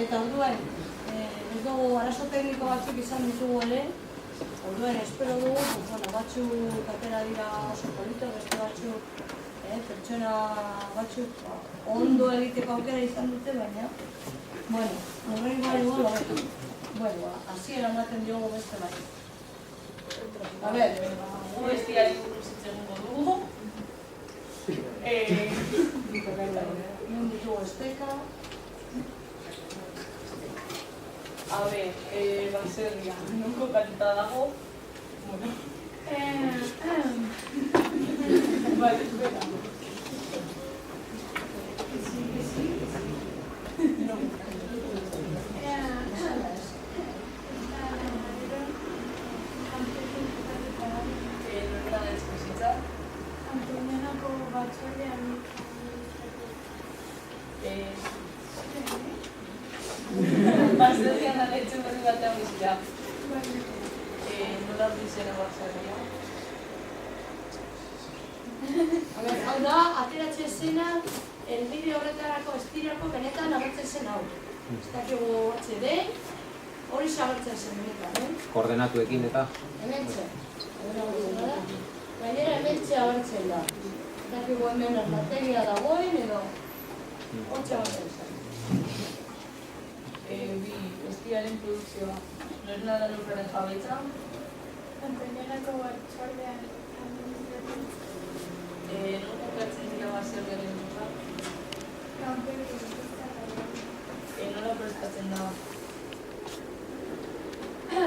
Eta orduan, ez dugu arazo tekniko batzuk izan ditugu ere, orduan espero dugu, batzuk atera dira oso polito, beste batzuk, pertsona batzuk ondo egiteko aukera izan dute, baina, horrengoa igual, hasiera ematen diogu beste bai. A ber, gu bestiari buruz hitz egingo dugu. Non ditugu esteka. A ber, baserria, non kokatuta dago? Vale, espera. Antonianako batzordean baserrian aletxe berri batean bizira. Nola bizena baserria? Hau da, ateratze zena, elbide horretarako estirako benetan agertzen zen hau. Ez dakigu hortze den, hori agertzen zen benetan, Koordenatuekin eta? Hementxe. Gainera hementxe agertzen da. Ez dakigu hemen armategia dagoen edo hortxe agertzen zen. Bi, bestiaren produkzioa. Norena da lurraren jabetza? Antonianako batzordean Non kokatzen dira baserriaren lurra? kanpeko Nola prestatzen da?